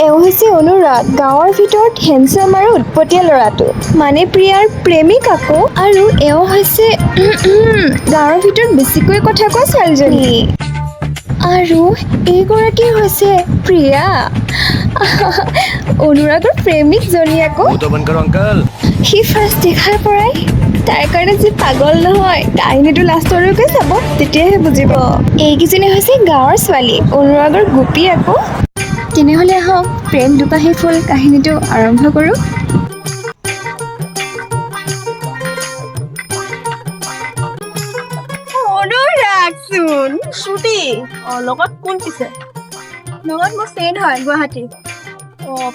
এওঁ হৈছে অনুৰাগ, গাঁৱৰ ভিতৰত হেণ্ডচাম আৰু উৎপতীয়া ল'ৰাটো, মানে প্ৰিয়াৰ প্ৰেমিক আকৌ। আৰু এওঁ হৈছে গাঁৱৰ ভিতৰত বেছিকৈ কথা কোৱা ছোৱালীজনী। আৰু এইগৰাকী হৈছে প্ৰিয়া, অনুৰাগৰ প্ৰেমিকজনী আকৌ। সি ফাৰ্ষ্ট দেখাৰ পৰাই তাইৰ কাৰণে যি পাগল নহয়, কাহিনীটো লাষ্টলৈকে চাব, তেতিয়াহে বুজিব। এইকেইজনী হৈছে গাঁৱৰ ছোৱালী, অনুৰাগৰ গোপী আকৌ। তেনেহ'লে আহক প্ৰেম দুপাহি ফুল কাহিনীটো আৰম্ভ কৰোঁ। অনুৰাগচোন শ্ৰুতি। লগত কোন পিছে? লগত মোৰ ফ্ৰেণ্ড হয় গুৱাহাটী।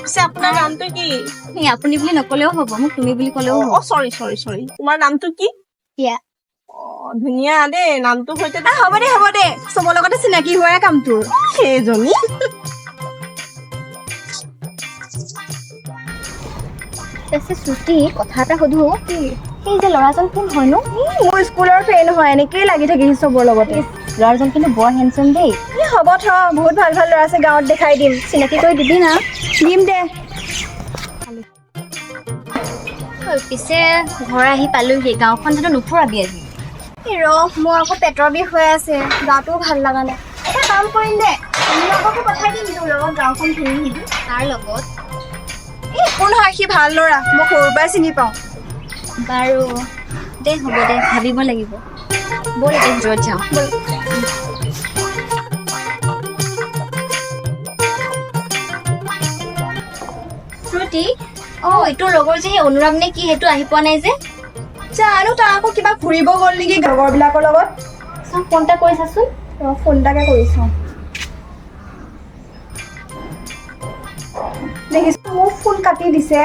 পিছে আপোনাৰ নামটো কি? আপুনি বুলি নকলেও হ'ব, মোক তুমি বুলি ক'লেও হ'ব। চৰি। তোমাৰ নামটো কি? প্ৰিয়া। ধুনীয়া দেই নামটো সৈতে। হ'ব দে চবৰ লগতে চিনাকি হোৱাই কামটোৰ। সেইজনী শ্ৰুতি, কথা এটা সুধো। সেই যে ল'ৰাজন কোন হয়নো? মোৰ স্কুলৰ ফ্ৰেণ্ড হয়, এনেকেই লাগি থাকে চবৰ লগতে। ল'ৰাজন কিন্তু বৰ হেণ্ডচাম দেই। হ'ব থ, বহুত ভাল ভাল ল'ৰা আছে গাঁৱত, দেখাই দিম। চিনাকি কৰি দিবি না? দিম দে। পিছে ঘৰ আহি পালোহি, গাঁওখন জানো নুফুৰাবি আজি? মোৰ আকৌ পেটৰ বিষ হৈ আছে, গাটোও ভাল লগা নাই। এটা কাম কৰিম দে, লগকে পঠাই দিম তোৰ লগত, গাঁওখন ঘূৰি আহিবি। তাৰ লগত কোন হয়? সি ভাল ল'ৰা, মই সৰুৰ পৰাই চিনি পাওঁ। বাৰু দে, হ'ব দে, ভাবিব লাগিব। ব'ল এতিয়া ভিতৰত যাওঁ। শ্ৰুতি, এইটোৰ লগৰ যে অনুৰাগ নে কি, সেইটো আহি পোৱা নাই যে? জানো, তাৰ আকৌ কিবা ফুৰিব গ'ল নেকি লগৰবিলাকৰ লগত। ফোন এটা কৰি চাচোন। ফোন এটাকে কৰিছো। দেখিছো মোক ফোন কাটি দিছে,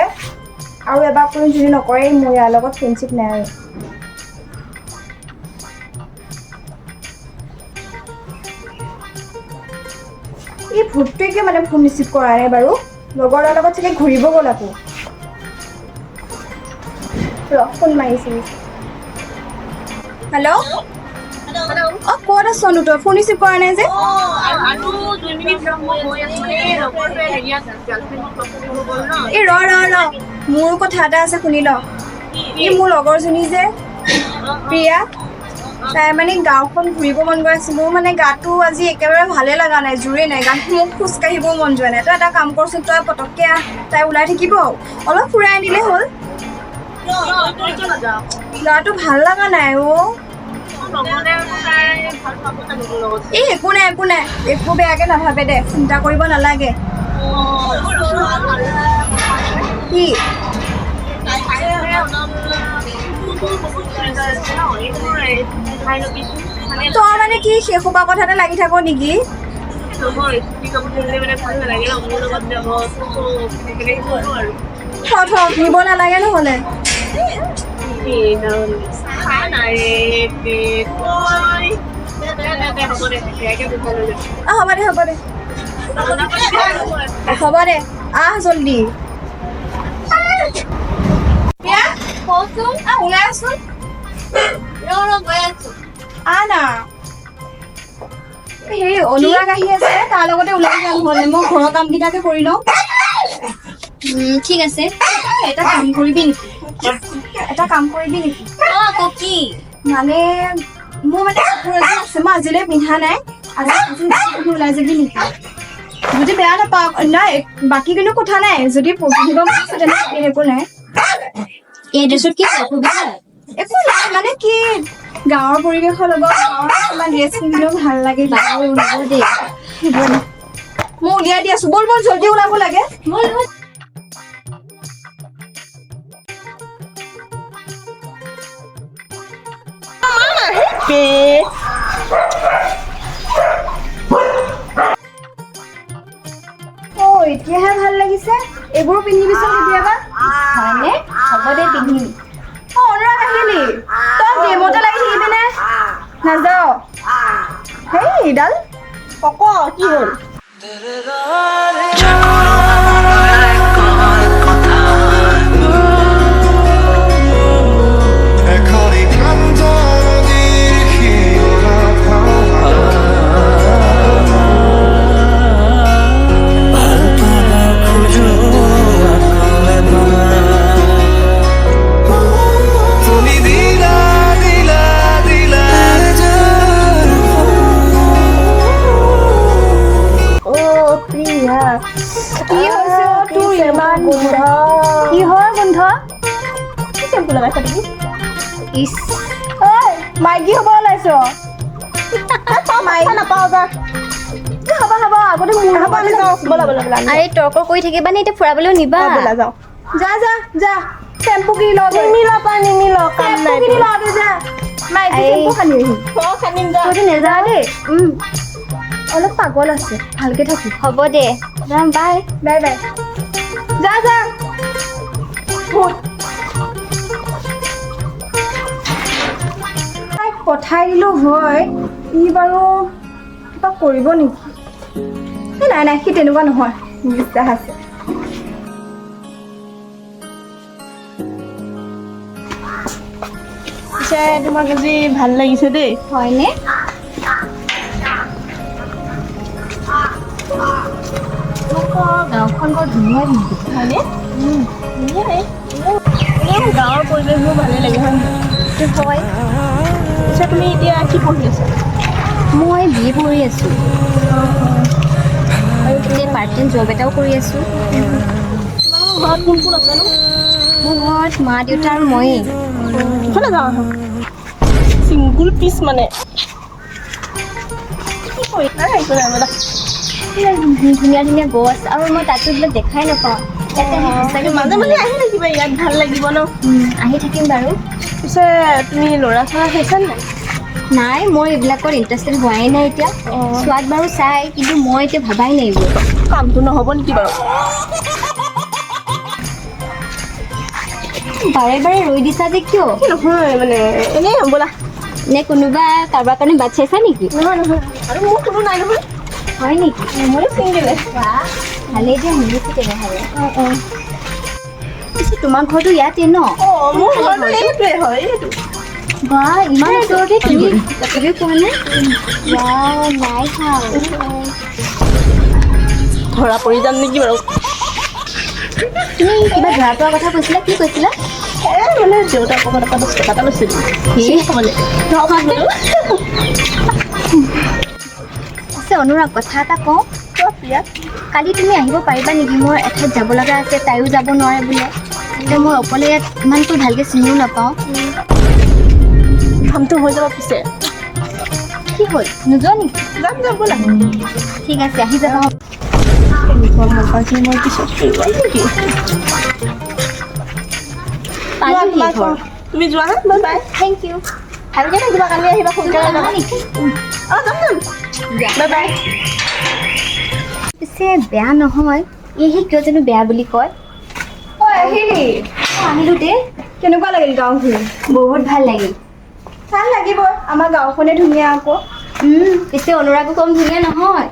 আৰু এবাৰ কোনো যদি নকৰে, মোৰ ইয়াৰ লগত ফ্ৰেণ্ডশ্বিপ নাই আৰু। এই ভূতটোৱে মানে ফোন ৰিচিভ কৰা নাই বাৰু। লগৰ লগত চাগে ঘূৰিব গ'ল আকৌ। ফোন মাৰিছিল। হেল্ল', ক'ত আছনো তই? ফোন ৰিচিভ কৰা নাই যে? ৰ মোৰো কথা এটা আছে, শুনি ল। এই মোৰ লগৰজনী যে প্ৰিয়া, তাই মানে গাঁওখন ঘূৰিব মন গৈ আছে। মোৰ মানে গাটো আজি একেবাৰে ভালে লগা নাই, জোৰে নাই গাত, মোক খোজ কাঢ়িবও মন যোৱা নাই। তই এটা কাম কৰচোন, তই পটককে আহ, তাই ওলাই থাকিব, অলপ ফুৰাই আনিলে হ'ল। গাটো ভাল লগা নাই একো নাই, একো বেয়াকে নাভাবে দে, চিন্তা কৰিব নালাগে। কি তই মানে কি সেইসোপা কথাতে লাগি থাক নেকি? নিব নালাগে নহলে। হ'ব দে, আহ জল্দি। ওলাই আছোন, আনা। হেৰি অনুৰাগ আহি আছে, তাৰ লগতে ওলাই যাম নহ'লে। মই ঘৰৰ কাম কেইটাকে কৰি লওঁ। ঠিক আছে। এটা কাম কৰিবি নেকি? কি মানে মোৰ মানে কাপোৰ এযোৰ আছে, মই আজিলৈ পিন্ধা নাই। আজি ওলাই যাবি নেকি? যদি বেয়া নাপাওঁ, নাই বাকী কিন্তু কথা নাই। যদি পিন্ধিব মন আছে তেনেকে একো নাই। এই ড্ৰেছৰ কি অসুবিধা? একো নাই, মানে কি গাঁৱৰ পৰিৱেশৰ লগত কিছুমান ড্ৰেছ পিন্ধিলেও ভাল লাগে। মই উলিয়াই দি আছো, বল জল্দি ওলাব লাগে। এতিয়াহে ভাল লাগিছে, এইবোৰো পিন্ধিবিচোন কেতিয়াবা। হয়নে? হ'ব দে, পিন্ধিম। অনুৰাগ আহিলি, তই গেমতে লাগি থাকিবি নে? নাযাওঁ। হেই এইডাল কি হ'ল? কি হৈছে তোৰ ইমান গোন্ধ কিহৰ গোন্ধ কি চেম্পু লগাইছা তুমি ইছ ঐ মাইকী হ'ব ওলাইছ মাইকী নাপাওঁ যা হ'ব আগতে মোৰ হ'ব যাওঁ ব'লা আৰে তৰ্ক কৰি থাকিবা নে এতিয়া ফুৰাবলৈও নিবা ব'লা যাওঁ যা চেম্পু কিনি ল নিমিল কাম নাই কিনি ল যা মাইকী চেম্পু খানি খানিম যা তই নেযাওঁ দেই অলপ পাগল আছে ভালকে থাকি হ'ব দে যাম বাই যা তাইক পঠাই দিলোঁ হয় ই বাৰু কিবা কৰিব নেকি নাই সি তেনেকুৱা নহয় বিশ্বাস আছে পিছে তোমাক আজি ভাল লাগিছে দেই হয়নে গাঁওখন বৰ ধুনীয়া হয়নে গাঁৱৰ পৰিৱেশবোৰ ভালে লাগে হয় হয় পিছে তুমি এতিয়া কি পঢ়ি আছা মই BA পঢ়ি আছোঁ আৰু এতিয়া পাৰ্ট টাইম জব এটাও কৰি আছোঁ ঘৰত কোন কোন আছে মোৰ ঘৰত মা দেউতা আৰু ময়েই ইফালে যাওঁ আহা চিংগুল পিচ মানে কি কৰিছা একো নাই বোলা ধুনীয়া গছ আৰু মই তাতো এইবিলাক দেখাই নাপাওঁ ইয়াতে আহি সঁচাকৈ মাজে মাজে আহি থাকিবা ইয়াত ভাল লাগিব ন আহি থাকিম বাৰু পিছে তুমি ল'ৰা চৰা খাইছা নাই নাই মই এইবিলাকত ইণ্টাৰেষ্টেড হোৱাই নাই এতিয়া চোৱাত বাৰু চাই কিন্তু মই এতিয়া ভাবাই নাই এইবোৰ কামটো নহ'ব নেকি বাৰু বাৰে ৰৈ দিছা যে কিয় নহয় মানে এনেই ব'লা নে কোনোবা কাৰোবাৰ কাৰণে বাট চাইছা নেকি নহয় আৰু মোৰ কোনো নাই নহয় হয় নেকি ময়ো ছিংগলে ভালেই দিয়া মিলিছে তেনেহ'লে পিছে তোমাৰ ঘৰটো ইয়াতে ন মোৰ ঘৰটো এইটোৱে হয় এইটো বা ইমান ওচৰতে তুমি তথাপিও পোৱা নাই নাই খাওঁ ধৰা পৰি যাম নেকি বাৰু তুমি কিবা ধৰা পোৱাৰ কথা কৈছিলা কি কৈছিলা মানে দেউতাৰ পকেটৰ পৰা 10 টকা এটা লৈছিলোঁ আছে অনুৰাগ কথা এটা কওঁ কালি তুমি আহিব পাৰিবা নেকি মোৰ এঠাইত যাব লগা আছে তাইও যাব নোৱাৰে বোলে এতিয়া মই অকলে ইয়াত ইমানটো ভালকৈ চিনিও নাপাওঁ কামটো হৈ যাব পিছে কি হ'ল নোযোৱা নেকি যাম ব'লা ঠিক আছে আহি যাবা মই পিছত নেকি তুমি যোৱা হা বাই বাই থেংক ইউ ভালকৈ থাকিবা কালি আহিবা সোনকালে যাবা নেকি যাম বাই বাই পিছে বেয়া নহয় এইহে কিয় জানো বেয়া বুলি কয় আহিলি আহিলোঁ দেই কেনেকুৱা লাগিল গাঁও ঘূৰি বহুত ভাল লাগিল ভাল লাগিব আমাৰ গাঁওখনে ধুনীয়া আকৌ পিছে অনুৰাগো কম ধুনীয়া নহয়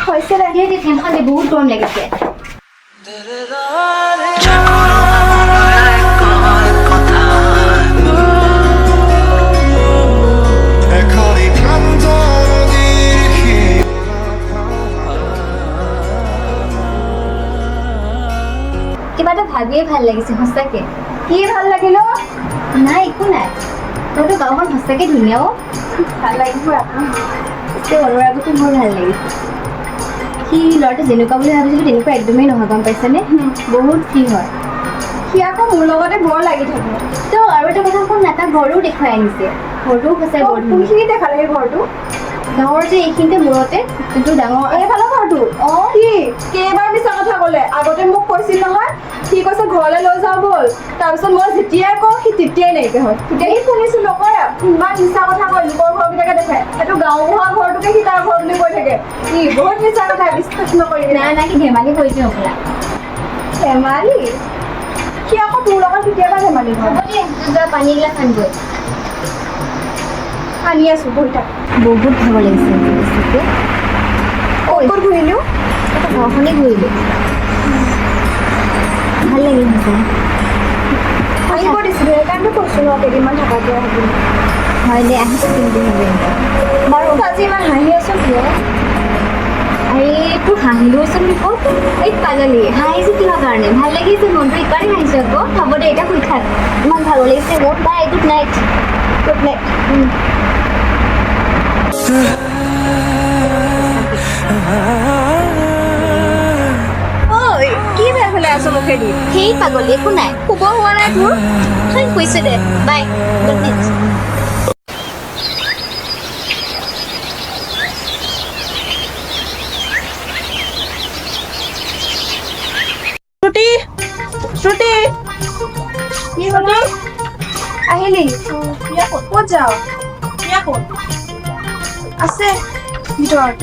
হৈছে লাগে যে ফেনখন দি বহুত গৰম লাগিছে কিবা এটা ভাবিয়ে ভাল লাগিছে সঁচাকৈ কি ভাল লাগিল নাই একো নাই তহঁতৰ গাঁওখন সঁচাকৈ ধুনীয়া ভাল লাগিব পিছে অনুৰাগতো মোৰ ভাল লাগিছে সি ল'ৰাটো যেনেকুৱা বুলি ভাবিছিলোঁ তেনেকুৱা একদমেই নহয় গম পাইছেনে বহুত ফ্ৰী হয় সি আকৌ মোৰ লগতে বৰ লাগি থাকে তো আৰু এটা কথা শুন না তাৰ ঘৰো দেখুৱাই আনিছে ঘৰটোও সঁচাই বৰ ধুনীয়া কোনখিনি দেখালে সেই ঘৰটো গাঁৱৰ যে এইখিনিতে মূৰতে যোনটো ডাঙৰ এইফালৰ ঘৰটো কি কেইবাৰ মিছা কথা ক'লে আগতে মোক কৈছিল নহয় সি কৈছে ঘৰলৈ লৈ যাওঁ ব'ল তাৰপিছত মই যেতিয়াই কওঁ সি তেতিয়াই নাইকিয়া হয় তেতিয়া সি শুনিছোঁ নকয় ইমান মিছা কথা কয় লোকৰ ঘৰবিলাকে দেখায় সেইটো গাঁওবুঢ়া ঘৰটোকে সি তাৰ ঘৰ বুলি কৈ থাকে সি বহুত মিছা কথা বিশ্বাস নকৰিবি নাই সি ধেমালি কৰিছে হ'বলা ধেমালি সি আকৌ তোৰ লগত কেতিয়াবা ধেমালি হ'ব দে যোৱা পানী এগিলাচ আনগৈ আনি আছোঁ বহি থাক বহুত ভাগৰ লাগিছে বেছিকৈ ক'ত ঘূৰিলোঁ ঘৰখনেই ঘূৰিলোঁ ভাল লাগিল সঁচাই আহিব দিছিলোঁ সেইকাৰণে কৈছোঁ ন কেইদিনমান থকাকৈ আহিব হয় দে আহিছোঁ কিন্তু বাৰু আজি ইমান হাঁহি আছোঁ কিয় আৰে তোৰ হাঁহিলোচোন ক'ত এই পাগলী হাঁহিছোঁ কিহৰ কাৰণে ভাল লাগিছে মনটো এইকাৰণে হাঁহিছোঁ আকৌ হ'ব দে এতিয়া শুই থাক ইমান ভাগৰ লাগিছে মোৰ bye good night good night Ah পাগল একো নাই শুব হোৱা নাই তোৰ শুইছে দে বাই গুড নাইট শ্ৰুতি শ্ৰুতি কি হ'ল আহিলি প্ৰিয়া ক'ত ক'ত যাওঁ প্ৰিয়া ক'ত আছে ভিতৰত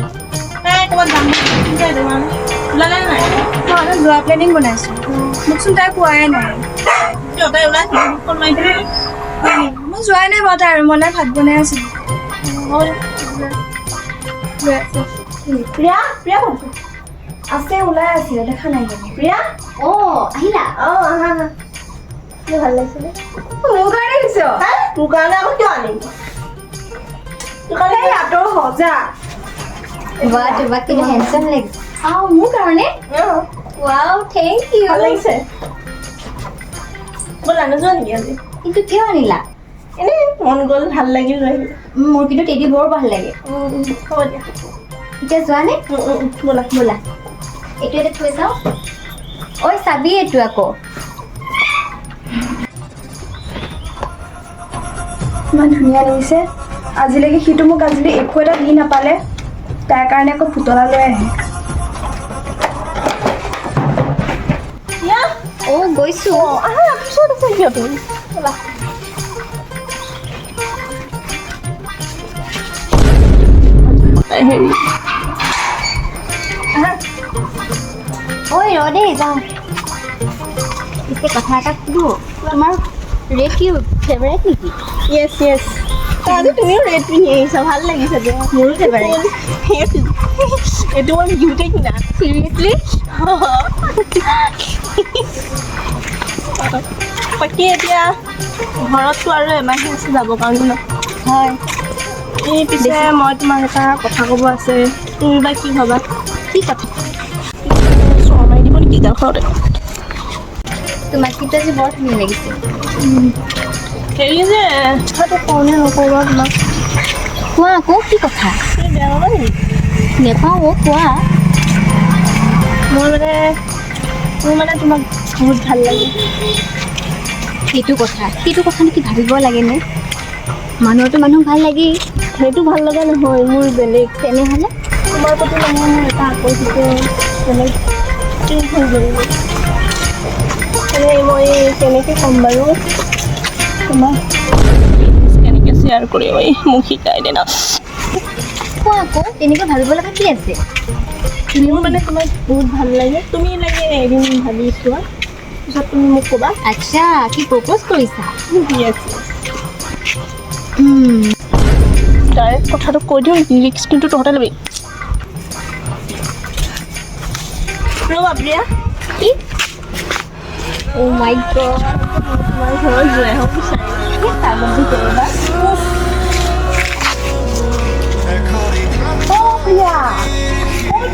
তাই ক'ৰবাত যাম বুলি তোমাৰ ওলালে নাই মই যোৱা প্লেনিং বনাইছোঁ মোকচোন তাই কোৱাই নাই কিয় তাই ওলাই ফোন মাৰি দিলে মই যোৱাই নাই বাৰু তাই ৰুমলৈ ভাত বনাই আছিলোঁ প্ৰিয়া প্ৰিয়া ক'ত আছে ওলাই আছিলে দেখা নাই প্ৰিয়া আহিলা আহা ভাল লাগিছিলে মোৰ কাৰণে দিছ মোৰ কাৰণে আকৌ কিয় আনিম তোৰ কাৰণে ৰাতৰ সজা বাহ তোমাক কিন্তু হেণ্ডচাম লাগিছে মোৰ কাৰণে ৱাও থেংক ইউ ভাল লাগিছে ব'লা নোযোৱা নেকি আজি কিন্তু কিয় আনিলা এনেই মন গ'ল ভাল লাগিল লৈ আহিলে মোৰ কিন্তু টেডি বৰ ভাল লাগে হ'ব দিয়া এতিয়া যোৱা নে ব'লা ব'লা এইটো এটা থৈ চাওঁ ঐ চাবি এইটো আকৌ ইমান ধুনীয়া লাগিছে আজিলৈকে সিটো মোক আজিলৈ একো এটা দি নাপালে তাৰ কাৰণে আকৌ পুতলা লৈ আহে গৈছো আহা পিছত আছে কিয় তুমি ব'লা হেৰি ঐ ৰ দেই যাওঁ পিছে কথা এটা সুধো তোমাৰ ৰেড কি ফেভাৰেট নেকি য়েছ য়েছ আজি তুমিও ৰেড পিন্ধি আহিছা ভাল লাগিছে দিয়া মোৰো ফেভাৰেট এইটো মই বিহুতে কিনা চিৰিয়াছলি বাকী এতিয়া ঘৰততো আৰু এমাহে আছে যাবৰ কাৰণে ন হয় এই পিছে মই তোমাক এটা কথা ক'ব আছে তুমি বা কি ভাবা কি কথা চৰ মাৰি দিব নেকি ঘৰতে তোমাক কিন্তু আজি বৰ ধুনীয়া লাগিছে হেৰি যে কথাটো কওঁনে নকওঁ বাৰু তোমাক কোৱা আকৌ কি কথা তুমি বেয়া পাবা নেকি নেপাওঁ কোৱা মোৰ মানে তোমাক বহুত ভাল লাগে সেইটো কথা নেকি ভাবিব লাগেনে মানুহৰতো মানুহ ভাল লাগেই সেইটো ভাল লগা নহয় মোৰ বেলেগ তেনেহ'লে তোমাৰ প্ৰতি মানে মোৰ এটা আকৰ্ষিত বেলেগ হৈ গ'ল মই কেনেকৈ ক'ম বাৰু তোমাক কেনেকৈ শ্বেয়াৰ কৰিব মোক শিকাই দে না কোৱা আকৌ তেনেকৈ ভাবিব লগা কি আছে মোৰ মানে তোমাক বহুত ভাল লাগে তুমি লাগে এদিন ভাবি চোৱা পিছত তুমি মোক ক'বা আচ্ছা কি প্ৰপ'জ কৰিছা য়েছ ডাইৰেক্ট কথাটো কৈ দিওঁ নেকি ৰিক্স কিন্তু তহঁতে ল'বি ৰ'বা প্ৰিয়া কি অ' মাই গড তোমাৰ ঘৰত যোৱাই হওক বিচাৰি পাগল কৰিবা প্ৰিয়া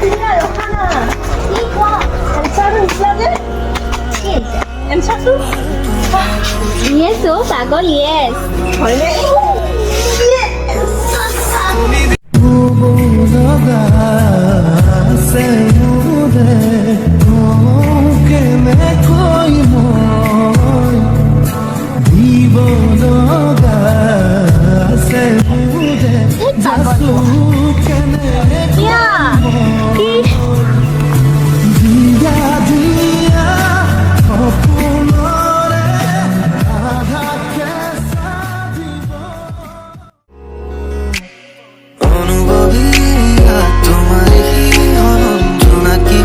প্ৰিয়া ৰখা না কি কোৱা এনচাৰটো দিছিলা যে কি হৈছে এনচাৰটো য়েছ অ' পাগল য়েছ হয়নে অনুভৱী তোমাৰ হি হল জোনাকি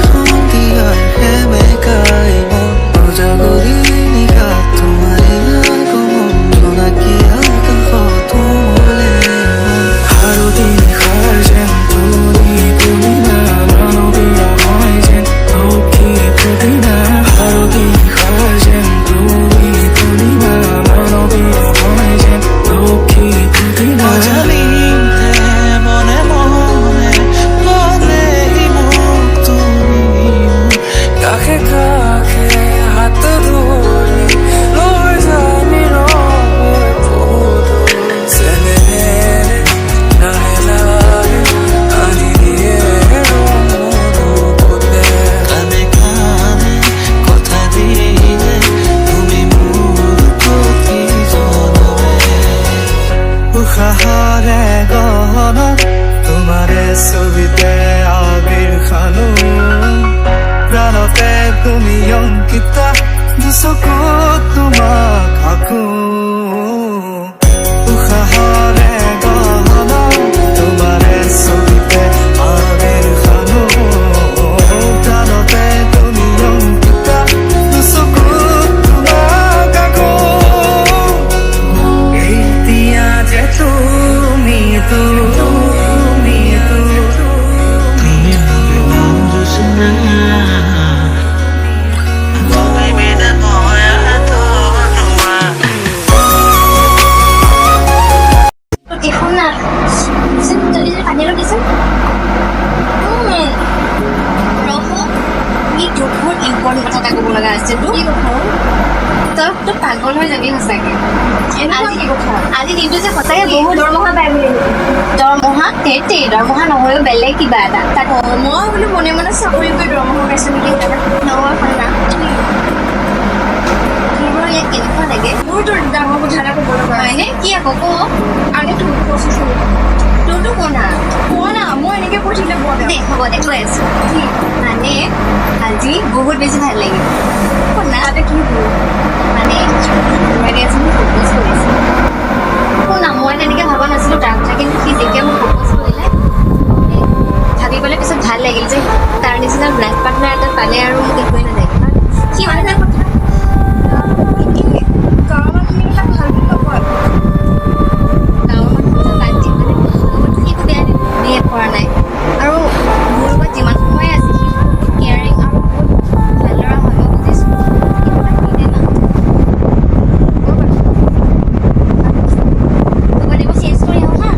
kita দুচকু তোমাক আকো উশাহৰে গহনা তোমাৰে ছবিতে আবিৰ খানো প্ৰাণতে তুমি অংকিতা দুচকু তোমাক আকো এতিয়া যে তুমি দেখোন না জলদি পানী অলপ দিছোন এই দুখৰ ইম্পৰ্টেণ্ট কথা এটা ক'ব লগা আছে কি কথা তই পাগল হৈ যাবি সঁচাকে আজি দিনটো যে সঁচাকে বহুত দৰমহা পাই বুলি দৰমহা দৰমহা নহয়ও বেলেগ কিবা এটা তাত মই বোলো মনে মনে চাকৰি কৰি দৰমহা পাইছো নেকি নহয় না ইয়াত কেনেকুৱা লাগে মোৰতো ডাঙৰ কথা এটা ক'ব লগা হয়নে কি আকৌ ক আনে তোৰ কৈছো তোৰতো কোনা মই এনেকৈ কৈ থাকিলে বৰ দে হ'ব দে কৈ আছো মানে আজি বহুত বেছি ভাল লাগিল শুনা তাতে কি হ'ল মানে প্ৰপ'জ কৰিছে শুনা মই তেনেকৈ ভবা নাছিলোঁ তাৰ কথা কিন্তু সি যেতিয়া মোক প্ৰপ'জ কৰিলে ভাবি পেলাই পিছত ভাল লাগিল যে তাৰ নিচিনা লাইফ পাৰ্টনাৰ এটা পালে আৰু মোক একোৱে নালাগে সি মানে তাৰ কথা গাঁৱৰ মানুহখিনি তাক ভাল বুলি নকয় গাঁৱৰ মানুহ বাদ দি মানে সি একো বেয়া কৰা নাই আৰু মোৰ লগত যিমান সময় আছে সি বহুত কেয়াৰিং আৰু বহুত ভাল ল'ৰা হয় মই বুজিছোঁ চেঞ্জ কৰি আহোঁ হা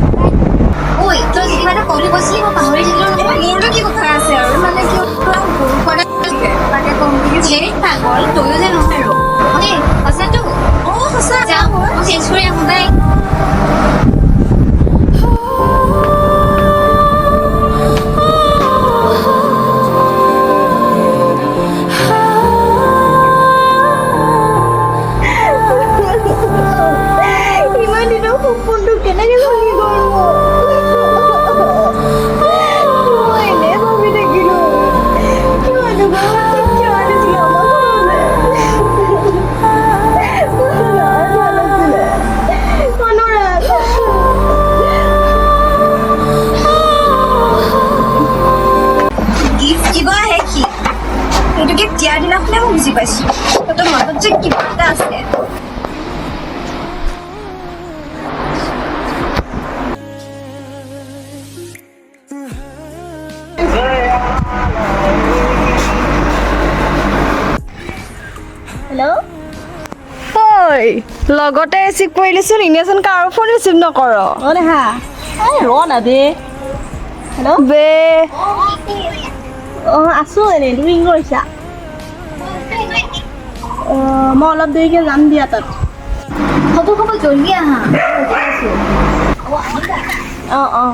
ঐ তই কিবা এটা ক'বলৈ কৈছিলি মই পাহৰি থাকিলোঁ নহয় মোৰতো কি কথা আছে আৰু মানে কি সৰু পৰা তাকে কম হেৰি পাগল তয়ো যে নহয় আৰু দেই সঁচাটো সঁচা যাওঁ মই চেঞ্জ কৰি আহোঁ বাই ইমান দিনৰ সপোনটো কেনেকৈ ভাঙি গ'ল মই এনেই ভাবি থাকিলোঁ কিমান কিবা আহে কি সেইটোকে দিয়াৰ দিনাখনে মই বুজি পাইছোঁ তহঁতৰ মনত যে কিবা এটা আছে হেল্ল' ঐ লগতে ৰিচিভ কৰিলেচোন এনেচোন কাৰো ফোন ৰিচিভ নকৰ অ' দেহা এই ৰ না দে হেল্ল' বে অঁ আছোঁ এনেই তুমি কি কৰিছা মই অলপ দেৰিকৈ যাম দিয়া তাত হ'ব জল্দি আহা অঁ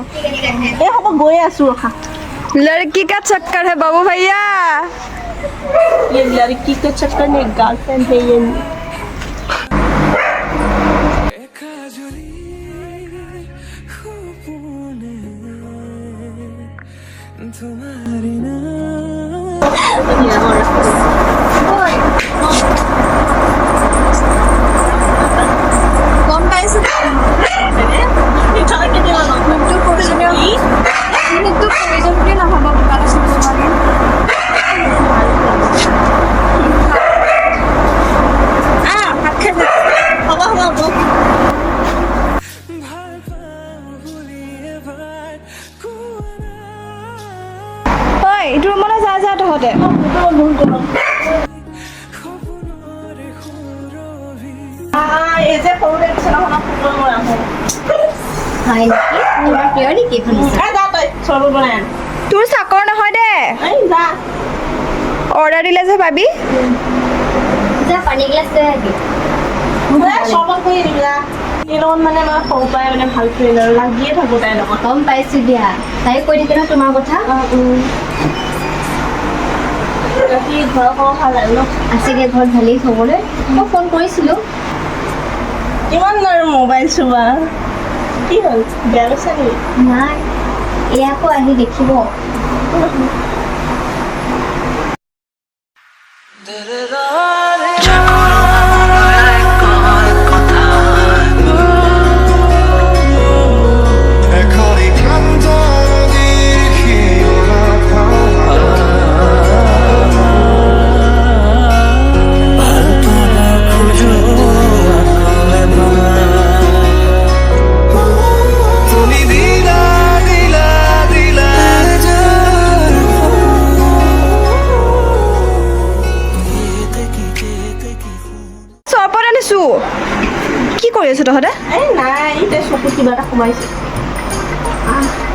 এই হ'ব গৈয়ে আছোঁ ৰখা लड़की का चक्कर है बाबू भैया ये लड़की के चक्कर में गर्लफ्रेंड है ये तुम्हारी ना গম পাইছোঁ মোকতো প্ৰয়োজনীয় বুলি নাভাবা কিবা এটা চলিব লাগে হ'ব ঐ এইটো ৰুমলৈ যা তহঁতে এই যে সৰুতে বিচনাখনত ফুটবল মই আহোঁ হয় নেকি তোমাৰ প্ৰিয় নেকি এখন যা তই চৰ্বত বনাই আন তোৰ চাকৰ নহয় দে এই যা অৰ্ডাৰ দিলে যে পাবি যা পানী গিলাচ লৈ আহি চৰ্বত কৰি দিবি যা এই লগত মানে মই সৰুৰ পৰাই মানে ভাল ফ্ৰেণ্ড আৰু লাগিয়ে থাকোঁ তাইৰ লগত গম পাইছোঁ দিয়া তাই কৈ থাকে নহয় তোমাৰ কথা বাকী ঘৰৰ খবৰ ভাল আৰু ন আছে দিয়া ঘৰত ভালেই খবৰে মই ফোন কৰিছিলোঁ কিমান আৰু মোবাইল চোৱা কি হ'ল বেয়া পাইছা নেকি নাই এয়া আকৌ আহি দেখিব तेरे राह আছো কি কৰি আছ তহঁতে এই নাই এতিয়া চকুত কিবা এটা সোমাইছে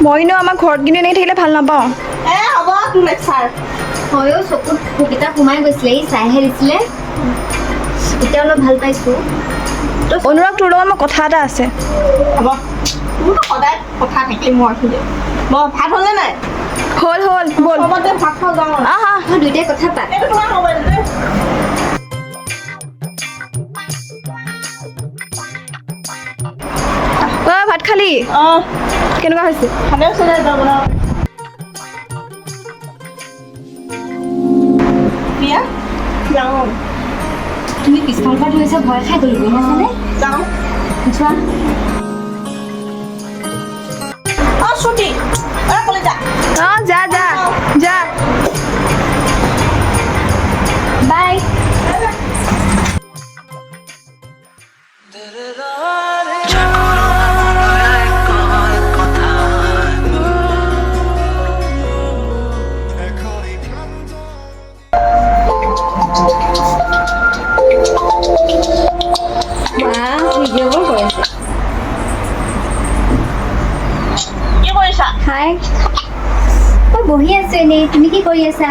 মইনো আমাৰ ঘৰত কিন্তু এনেকৈ থাকিলে ভাল নাপাওঁ হ'ব তোৰ লেকচাৰ হয়ো চকুত ভোককেইটা সোমাই গৈছিলে ই চাইহে দিছিলে এতিয়া অলপ ভাল পাইছোঁ অনুৰাগ তোৰ লগত মোৰ কথা এটা আছে হ'ব মোৰতো সদায় কথা থাকিলে মই আছোঁ দে ভাত হ'লে নাই হ'ল ব'ল হ'বতে ভাত খাওঁ যাওঁ আহা মই দুইটাই কথা পাত এইটো তোমাৰ মোবাইল দে ভাত খালি কেনেকুৱা হৈছে ভালে আছে দে তই বনাও প্ৰিয়া যাওঁ তুমি পিছফালৰ পৰা ধৰিছা ভয় খাই গ'লো গম পাইছানে যাওঁ যোৱা ছুটি ক'লে যা যা বাই ভিডিঅ'বোৰ কৰি আছে কি কৰিছা হাই মই বহি আছো এনেই তুমি কি কৰি আছা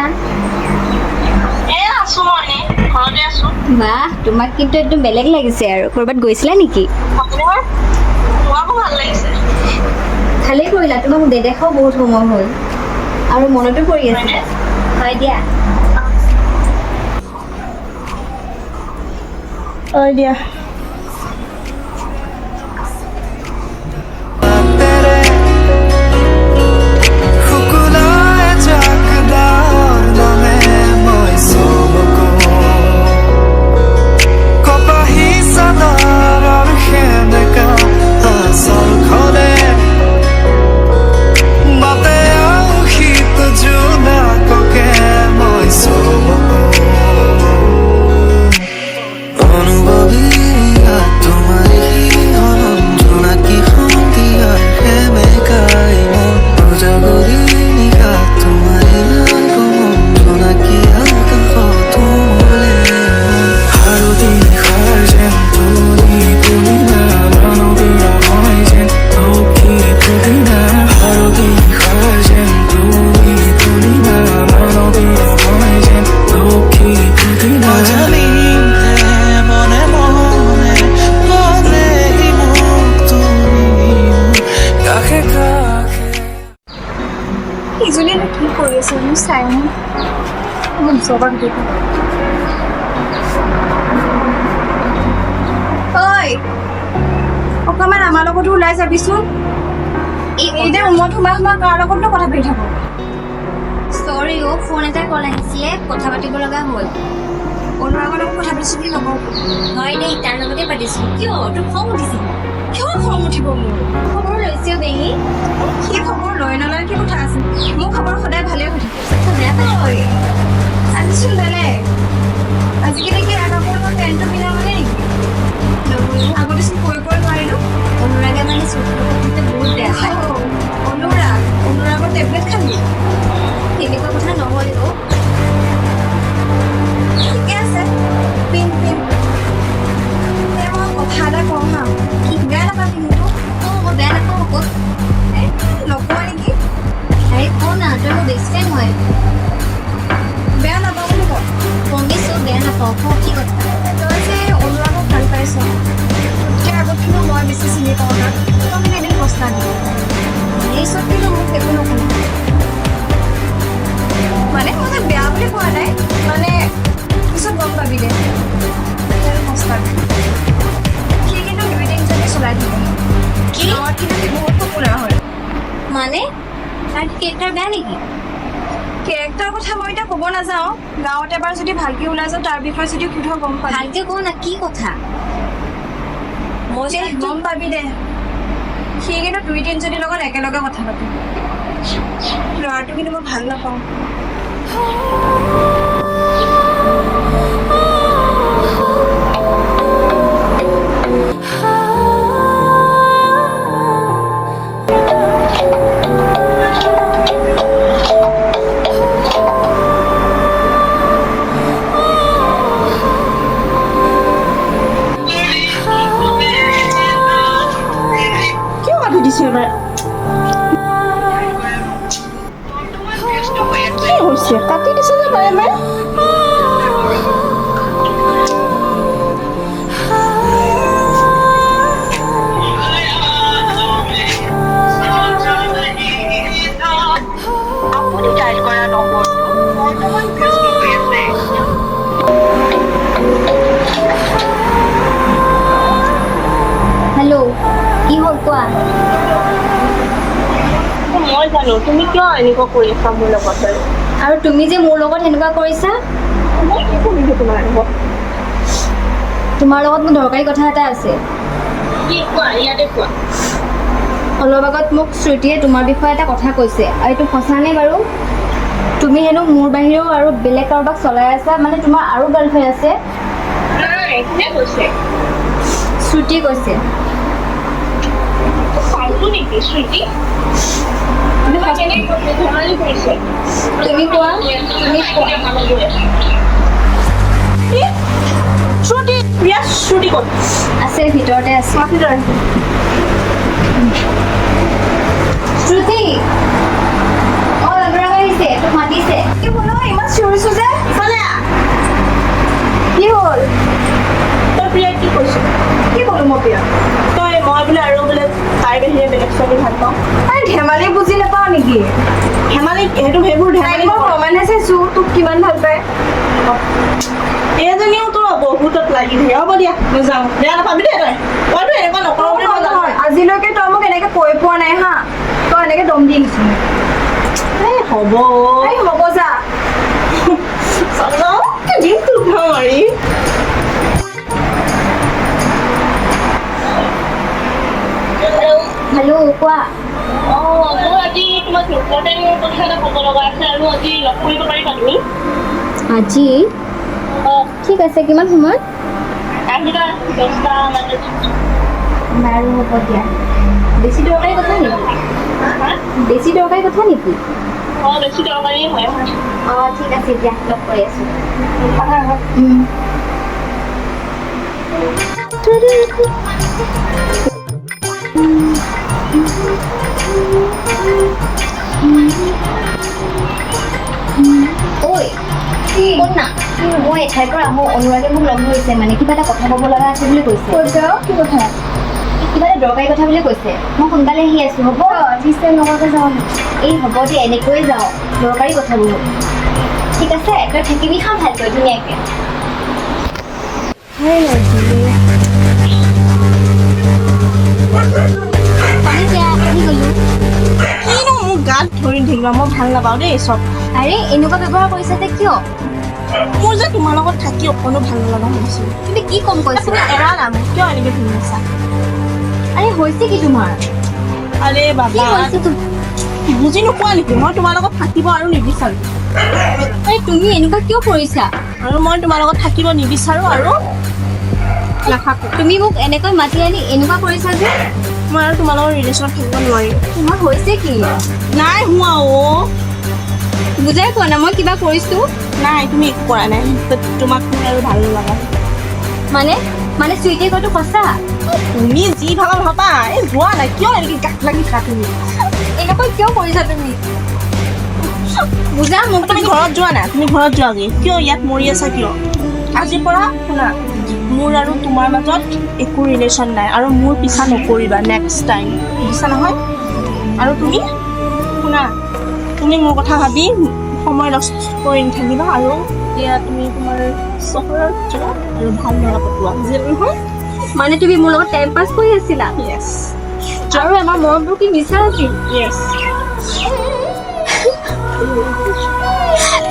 আছোঁ মই এনেই ঘৰতে আছোঁ বাহ তোমাক কিন্তু একদম বেলেগ লাগিছে আৰু ক'ৰবাত গৈছিলা নেকি তোমাকো ভাল লাগিছে ভালেই কৰিলা তোমাক নেদেখাও বহুত সময় হ'ল আৰু মনতো পৰি আছে হয় দিয়া দিয়া ইজনীয়ে কি কৰি আছে মোক চাই মোৰ ওচৰৰ ভিডিঅ'টো ঐ অকণমান আমাৰ লগতো ওলাই যাবিচোন এতিয়া ৰুমত সোমাই কাৰ লগতো কথা পাতি থাকোঁ চৰি ফোন এটা কল আহিছিলে কথা পাতিব লগা হ'ল অনুৰাগৰ লগত কথা পাতিছোঁ বুলি নকওঁ হয় দেই তাৰ লগতে পাতিছোঁ কিয় তোৰ খং উঠিছিল কিয় খং উঠিব মোৰ খবৰ লৈছে বেঙি সি খবৰ লৈ নলয় কি কথা আছে মোৰ খবৰ সদায় ভালেই হৈ থাকে বেয়া পাই আজিচোন বেলেগ আজিকালি কি আগৰ পেণ্টটো পিন্ধা মানে নেকি আগতেচোন কৈ নোৱাৰিলোঁ অনুৰাগে মানে চকুৰ কথা বহুত বেয়া পায় অনুৰাগৰ টেবলেট খালি তেনেকুৱা কথা নহয় ঠিকে আছে পিন মই কথা এটা কওঁ হা বেয়া নাপাবি কিন্তু মই বেয়া নাপাওঁ আকৌ নকওঁ নেকি আৰে কওঁ না তই মোৰ বেষ্ট ফ্ৰেণ্ড হয় বেয়া নাপাওঁ বুলি কওঁ কমিছোঁ বেয়া নাপাওঁ কওঁ কি কথা তই যে অনুৰাগক ভাল পাইছ এতিয়া আগত কিন্তু মই বেছি চিনি পাওঁ তাক তই মানে এদিন প্ৰশ্ন দিম এই চব কিন্তু মোক একো নকওঁ মানে মই যে বেয়া বুলি কোৱা নাই মানে পিছত গম পাবি দে প্ৰশ্ন দিম সি কিন্তু দুইদিন যদি চলাই থাকে কি গাঁৱত কিন্তু বহুত পপুলাৰ হয় মানে তাৰ কেৰেক্টাৰ বেয়া নেকি কেৰেক্টাৰ কথা মই এতিয়া ক'ব নাযাওঁ গাঁৱত এবাৰ যদি ভালকৈ ওলাই যাওঁ তাৰ বিষয়ে যদি সুধো গম পাবি ভালকে কওঁ না কি কথা মই যে গম পাবি দে সি কিন্তু দুই তিনিজনীৰ লগত একেলগে কথা পাতে ল'ৰাটো কিন্তু মই ভাল নাপাওঁ আপুনি ডায়েল কৰা নম্বৰটো বৰ্তমান ব্যস্ত হৈ আছে। হেল্ল' কি হ'ল কোৱা? মই জানো তুমি কিয় এনেকুৱা কৰি আছা মোৰ লগত আৰু তুমি যে মোৰ লগত এনেকুৱা কৰিছা? মই কি কৰিলোঁ তোমাৰ লগত? তোমাৰ লগত মোৰ দৰকাৰী কথা এটা আছে। কি কোৱা, ইয়াতে কোৱা। অলপ আগত মোক শ্ৰুতিয়ে তোমাৰ বিষয়ে এটা কথা কৈছে, আৰু এইটো সঁচানে বাৰু? তুমি হেনো মোৰ বাহিৰেও আৰু বেলেগ কাৰোবাক চলাই আছা, মানে তোমাৰ আৰু গাৰ্লফ্ৰেণ্ড আছে? নাই, কোনে কৈছে? শ্ৰুতি কৈছে। ফাল্টু নেকি শ্ৰুতি? ধেমালি কৰিছে। তুমি কোৱা, তুমি কোৱা। শ্ৰুতি, প্ৰিয়া শ্ৰুতি ক'ত? আছে ভিতৰতে আছে। শ্ৰুতি অ অনুৰাগ আহিছে, তোক মাতিছে। কি বোলো ইমান চিঞৰিছো যে? ইফালে আহ। কি হ'ল? তই প্ৰিয়াক কি কৈছ? কি ক'লো মই প্ৰিয়া? মই বোলে আৰু বোলে তাইৰ বাহিৰে বেলেগ ছোৱালী ভাল পাওঁ। আৰে ধেমালি বুজি নাপাওঁ নেকি? ধেমালি সেইবোৰ ধেমালি মই প্ৰমাণহে চাইছো তোক কিমান ভাল পায়। এইজনীও তোৰ বহুতত লাগি থাকে। হ'ব দিয়া মই যাওঁ, বেয়া নাপাবি দেই তই। মইতো এনেকুৱা নকৰোঁ বুলি মই জানো। নহয় আজিলৈকে তই মোক এনেকে কৈ পোৱা নাই হা, তই এনেকে দম দি দিছো। এই হ'ব এই হ'ব যা। দিনটো উঠা মাৰি হেল্ল' কোৱা। মোৰ আজি তোমাক ইম্পৰ্টেণ্ট কথা এটা ক'ব লগা আছে, আৰু আজি লগ কৰিব পাৰিবা তুমি? আজি ঠিক আছে, কিমান সময়ত? আহিবা 10টা মানত। বাৰু হ'ব দিয়া। বেছি দৰকাৰী কথা নেকি? বেছি দৰকাৰী কথা নেকি? বেছি দৰকাৰী হয়। অঁ ঠিক আছে দিয়া, লগ কৰি আছোঁ। ঐ শুন না, মই এঠাইৰ পৰা আহোঁ, অনুৰাগে মোক লগ ধৰিছে, মানে কিবা এটা কথা ক'ব লগা আছে বুলি কৈছে। কি কথা? কিবা এটা দৰকাৰী কথা বুলি কৈছে। মই সোনকালে আহি আছোঁ, হ'ব? জিষ্টাৰ লগতে যাওঁ নেকি? এই হ'ব দে, এনেকৈয়ে যাওঁ, দৰকাৰী কথা বহুত। ঠিক আছে, তই থাকিবি খাম ভালকৈ ধুনীয়াকৈ। পানী দিয়া, আহি গ'লো। কিনো মোক গাত ধৰি থাকিবা, মই ভাল নাপাওঁ দেই চব। আৰে এনেকুৱা ব্যৱহাৰ কৰিছা যে কিয়? মোৰ যে তোমাৰ লগত থাকি অকণো ভাল নলগা হৈছিল। তুমি কি কম কৈছিলা? এৰা না মোক কিয় এনেকৈ ধৰি আছা? আৰে হৈছে কি তোমাৰ? আৰে কি বাবা হৈছে তোমাৰ? বুজি নোপোৱা নেকি? মই তোমাৰ লগত থাকিব আৰু নিবিচাৰোঁ। আৰে তুমি এনেকুৱা কিয় কৰিছা? আৰু মই তোমাৰ লগত থাকিব নিবিচাৰোঁ আৰু নাথাকোঁ। তুমি মোক এনেকৈ মাতি আনি এনেকুৱা কৰিছা যে? মই আৰু তোমাৰ লগত ৰিলেশ্যনত থাকিব নোৱাৰিম। তোমাৰ হৈছে কি? নাই হোৱা অ'। বুজাই পোৱা নাই, মই কিবা কৰিছোঁ? নাই তুমি একো কৰা নাই, তোমাক মোৰ আৰু ভাল নালাগা। মানে চুইটিয়ে কোৱাটো সঁচা? তুমি যি ভাবা ভাবা, এই যোৱা নাই কিয় এনেকৈ গাত লাগি থাকা তুমি? এনেকৈ কিয় কৰিছা তুমি? বুজা মোক। তুমি ঘৰত যোৱা নাই, তুমি ঘৰত যোৱাগৈ। কিয় ইয়াত মৰি আছা কিয়? আজিৰ পৰা শুনা, মোৰ আৰু তোমাৰ মাজত একো ৰিলেশ্যন নাই, আৰু মোৰ পিছা নকৰিবা নেক্সট টাইম, বুজিছা নহয়? আৰু তুমি শুনা, তুমি মোৰ কথা ভাবি সময় নষ্ট কৰি নাথাকিবা, আৰু এতিয়া তুমি তোমাৰ চহৰত যোৱা আৰু ভাল ল'ৰা পটোৱা, বুজিলা নহয়? মানে তুমি মোৰ লগত টাইম পাছ কৰি আছিলা? য়েছ আৰু আমাৰ মৰমবোৰ কি মিছা আছিল? য়েছ।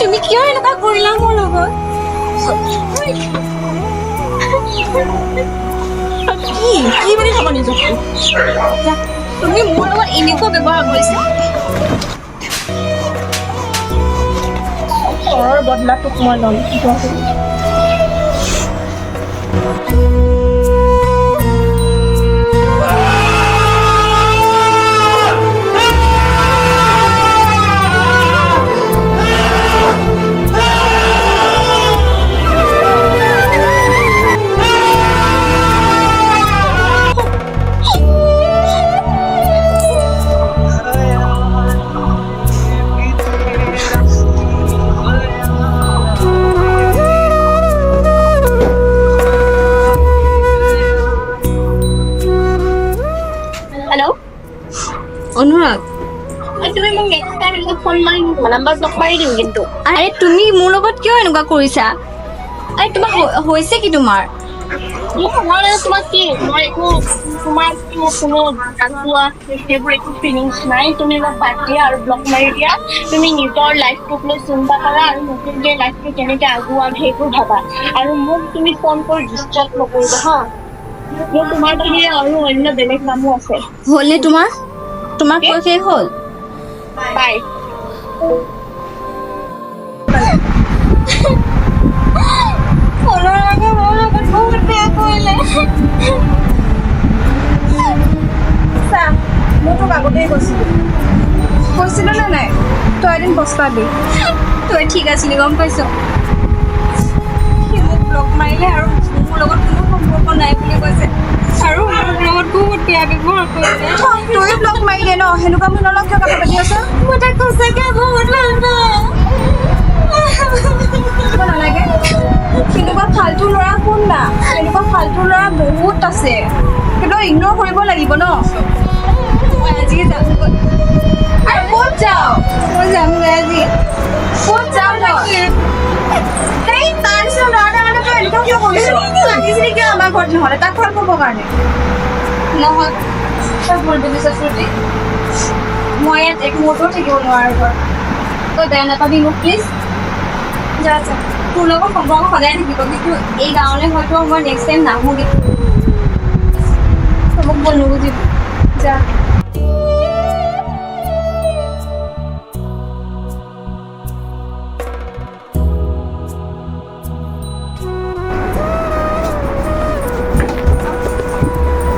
তুমি কিয় এনেকুৱা কৰিলা মোৰ লগত? কি বুলি ক'ব নিজকে? তুমি মোৰ লগত এনেকুৱা ব্যৱহাৰ কৰিছা? ঘৰৰ বদলাটোক মই ল'ম। ফোন মাৰি নাম্বাৰ ব্লক মাৰি দিম কিন্তু আৰে তুমি মোৰ লগত কিয় এনেকুৱা কৰিছা? আৰে তোমাৰ হৈছে কি তোমাৰ? মই তোমাক কি মই একো তোমাৰ কোনো গান গোৱা সেইবোৰ একো ফিলিংছ নাই তুমি মোক বাদ দিয়া আৰু ব্লক মাৰি দিয়া তুমি নিজৰ লাইফটোক লৈ চিন্তা কৰা আৰু নতুনকৈ লাইফটো কেনেকৈ আগুৱাম সেইবোৰ ভাবা আৰু মোক তুমি ফোন কৰি ডিষ্টাৰ্ব নকৰিবা হা মোৰ তোমাৰ বাহিৰে আৰু অন্য বেলেগ কামো আছে হ'লনে তোমাৰ কৈ শেষ হ'ল? বাই মই তোক আগতেই কৈছিলো নে নাই তই এদিন পস্তাবি তই ঠিক আছিলি গম পাইছ সি মোক ব্লক মাৰিলে আৰু মোৰ লগত কোনো সম্পৰ্ক নাই বুলি কৈছে আৰু মোৰ লগত বহুত বেয়া ব্যৱহাৰ কৰিছে তই ব্লক মাৰিলে ন সেনেকুৱা মোৰ লগত কিয় কথা পাতি আছ মই তাক সঁচাকৈ বহুত ভাল পাওঁ নালাগে সেনেকুৱা ফাল্টু ল'ৰা শুন না সেনেকুৱা ফাল্টু ল'ৰা বহুত আছে কিন্তু ইগন'ৰ কৰিব লাগিব ন মই আজি যাম আৰু ক'ত যাওঁ মই যামগৈ আজি ক'ত যাওঁ সেই তাৰ নিচিনা ল'ৰা এটা কাৰণে তই এনেকুৱা কিয় কৰিছ আহিছিলি কিয় আমাৰ ঘৰত নহ'লে তাক ভাল পাবৰ কাৰণে নহয় তই ভুল বুজিছ শ্ৰুতি মই ইয়াত এক মুহূৰ্তও থাকিব নোৱাৰো ঘৰত তই বেয়া নাপাবি মোক প্লিজ যা যা তোৰ লগত সম্পৰ্ক সদায় থাকিব কিন্তু এই গাঁৱলৈ হয়তো মই নেক্সট টাইম নাহোঁগৈ তই মোক ভুল নুবুজিবি যা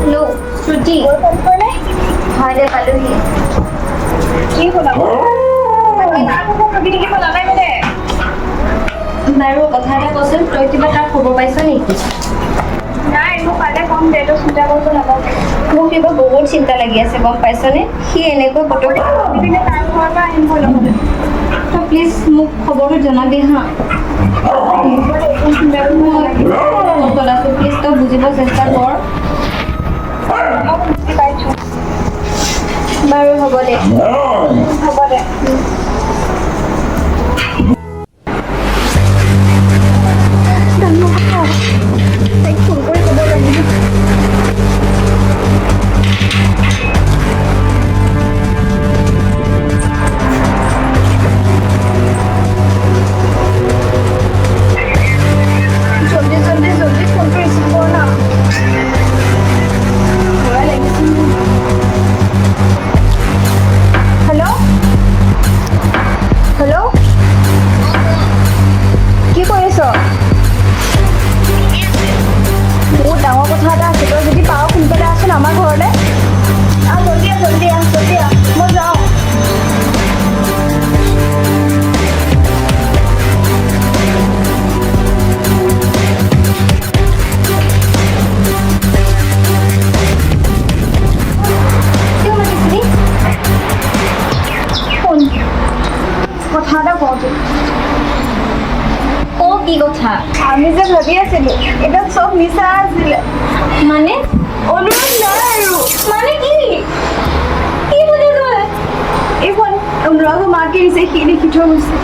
হেল্ল' শ্ৰুতি হয় দে পালোহি কি হ'ল বাৰু কথা এটা কচোন তই কিবা তাৰ খবৰ পাইছ নেকি নাই মোক পালে কম দে তই চিন্তা কৰিব নালাগে মোক কিবা বহুত চিন্তা লাগি আছে গম পাইছনে সি এনেকৈ পটককৈ তাৰ ঘৰৰ পৰা আহিম গৈ লগতে তই প্লিজ মোক খবৰটো জনাবি হা প্লিজ তই বুজিব চেষ্টা কৰ বুজি পাইছোঁ বাৰু হ'ব দে তাইক ফোন কৰি ক'ব লাগিব জলদি ফোনটো ৰিচিভ কৰ না ভয় লাগিছে হেল্ল' কি কৰি আছ বহুত ডাঙৰ কথা এটা আছে তই যদি পাৰ সোনকালে আছোন আমাৰ ঘৰলৈ জলদি আহ মই যাওঁ কথা এটা কওঁতো কি কথা আমি যে ভাবি আছিলো এটা চব মিছা আছিলে মানে অনুৰোধ নাই আৰু মানে কি বুলি কয় এইখন অনুৰাগৰ মাকে দিছে সি দেখি থৈ গৈছে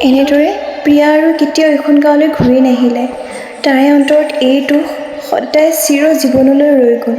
এনেদৰে প্ৰিয়া আৰু কেতিয়াও এইখন গাঁৱলৈ ঘূৰি নাহিলে। তাৰে অন্তৰত এই দুখ সদায় চিৰ জীৱনলৈ ৰৈ গ'ল।